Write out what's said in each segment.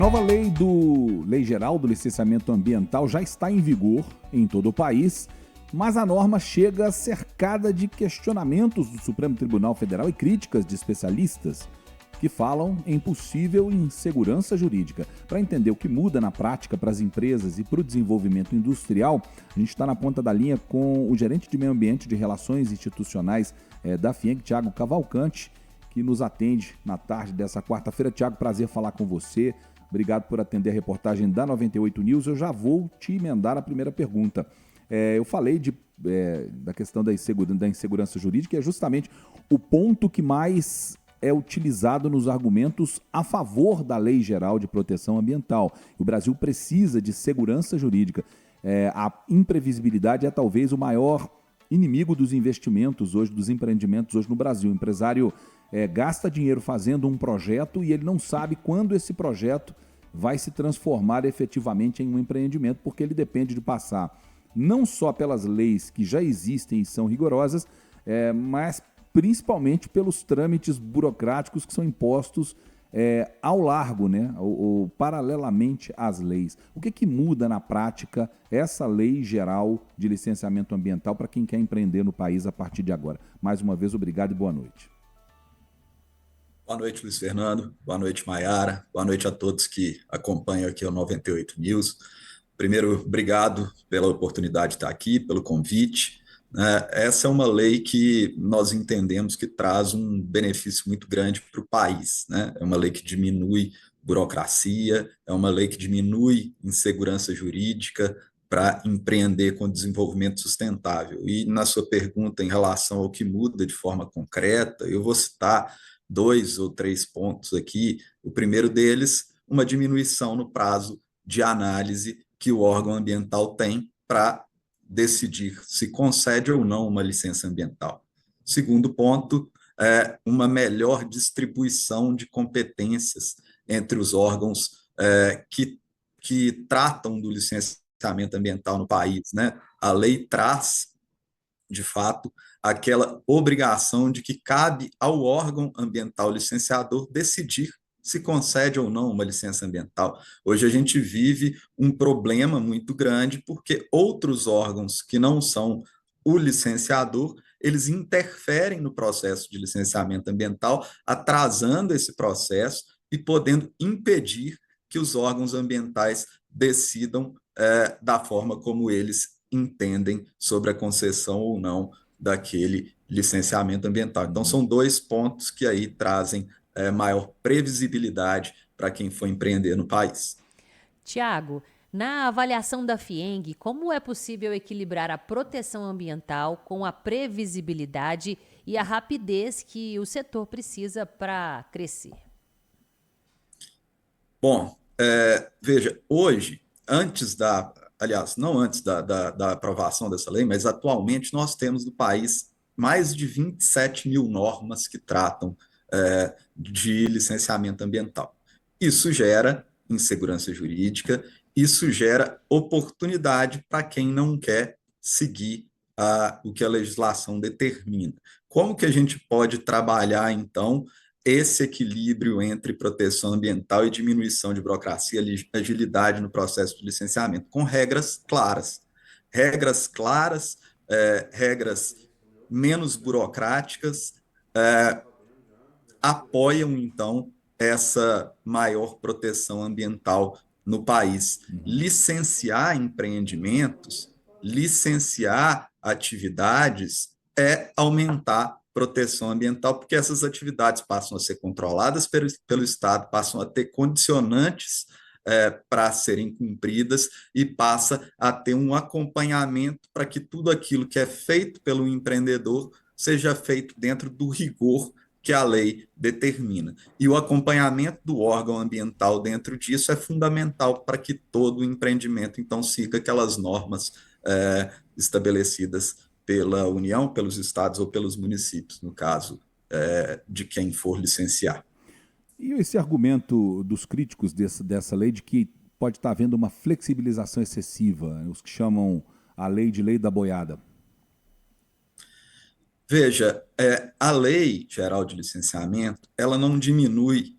Nova Lei Geral do Licenciamento Ambiental já está em vigor em todo o país, mas a norma chega cercada de questionamentos do Supremo Tribunal Federal e críticas de especialistas que falam em possível insegurança jurídica. Para entender o que muda na prática para as empresas e para o desenvolvimento industrial, a gente está na ponta da linha com o gerente de meio ambiente de relações institucionais da FIENG, Thiago Cavalcante, que nos atende na tarde dessa quarta-feira. Thiago, prazer falar com você. Obrigado por atender a reportagem da 98 News. Eu já vou te emendar a primeira pergunta. Eu falei da questão da insegurança jurídica, e é justamente o ponto que mais é utilizado nos argumentos a favor da Lei Geral de Proteção Ambiental. O Brasil precisa de segurança jurídica. A imprevisibilidade é talvez o maior inimigo dos investimentos hoje, dos empreendimentos hoje no Brasil. O empresário gasta dinheiro fazendo um projeto e ele não sabe quando esse projeto vai se transformar efetivamente em um empreendimento, porque ele depende de passar não só pelas leis que já existem e são rigorosas, mas principalmente pelos trâmites burocráticos que são impostos ao largo, né, ou paralelamente às leis. O que muda na prática essa Lei Geral de Licenciamento Ambiental para quem quer empreender no país a partir de agora? Mais uma vez, obrigado e boa noite. Boa noite, Luiz Fernando. Boa noite, Maiara. Boa noite a todos que acompanham aqui o 98 News. Primeiro, obrigado pela oportunidade de estar aqui, pelo convite. Essa é uma lei que nós entendemos que traz um benefício muito grande para o país, né? É uma lei que diminui burocracia, é uma lei que diminui insegurança jurídica para empreender com desenvolvimento sustentável. E na sua pergunta em relação ao que muda de forma concreta, eu vou citar 2 ou 3 pontos aqui. O primeiro deles, uma diminuição no prazo de análise que o órgão ambiental tem para decidir se concede ou não uma licença ambiental. Segundo ponto, uma melhor distribuição de competências entre os órgãos que tratam do licenciamento ambiental no país, né? A lei traz, de fato, aquela obrigação de que cabe ao órgão ambiental licenciador decidir se concede ou não uma licença ambiental. Hoje a gente vive um problema muito grande porque outros órgãos que não são o licenciador, eles interferem no processo de licenciamento ambiental, atrasando esse processo e podendo impedir que os órgãos ambientais decidam da forma como eles entendem sobre a concessão ou não daquele licenciamento ambiental. Então, são 2 pontos que aí trazem maior previsibilidade para quem for empreender no país. Tiago, na avaliação da FIENG, como é possível equilibrar a proteção ambiental com a previsibilidade e a rapidez que o setor precisa para crescer? Bom, veja, hoje, não antes da aprovação dessa lei, mas atualmente nós temos no país mais de 27 mil normas que tratam de licenciamento ambiental. Isso gera insegurança jurídica, isso gera oportunidade para quem não quer seguir o que a legislação determina. Como que a gente pode trabalhar, então, esse equilíbrio entre proteção ambiental e diminuição de burocracia, agilidade no processo de licenciamento, com regras claras, regras menos burocráticas, apoiam, então, essa maior proteção ambiental no país. Licenciar empreendimentos, licenciar atividades é aumentar proteção ambiental, porque essas atividades passam a ser controladas pelo Estado, passam a ter condicionantes para serem cumpridas e passa a ter um acompanhamento para que tudo aquilo que é feito pelo empreendedor seja feito dentro do rigor que a lei determina. E o acompanhamento do órgão ambiental dentro disso é fundamental para que todo empreendimento, então, siga aquelas normas estabelecidas pela União, pelos estados ou pelos municípios, no caso de quem for licenciar. E esse argumento dos críticos dessa lei de que pode estar havendo uma flexibilização excessiva, os que chamam a lei da boiada? Veja, a Lei Geral de Licenciamento, ela não diminui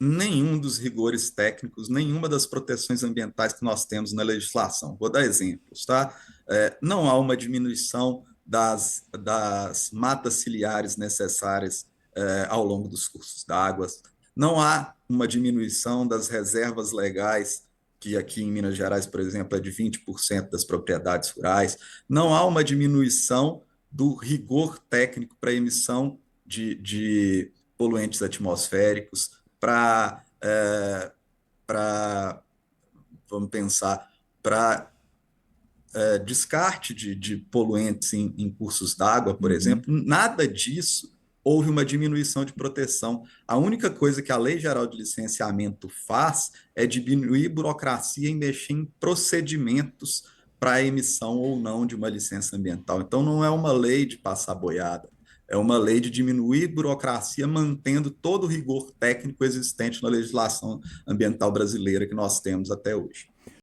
nenhum dos rigores técnicos, nenhuma das proteções ambientais que nós temos na legislação. Vou dar exemplos, tá? Não há uma diminuição das matas ciliares necessárias ao longo dos cursos d'água, não há uma diminuição das reservas legais, que aqui em Minas Gerais, por exemplo, é de 20% das propriedades rurais, não há uma diminuição do rigor técnico para emissão de poluentes atmosféricos, para vamos pensar, para descarte de poluentes em cursos d'água, por exemplo, nada disso houve uma diminuição de proteção. A única coisa que a Lei Geral de Licenciamento faz é diminuir burocracia e mexer em procedimentos para a emissão ou não de uma licença ambiental. Então, não é uma lei de passar boiada, é uma lei de diminuir burocracia, mantendo todo o rigor técnico existente na legislação ambiental brasileira que nós temos até hoje.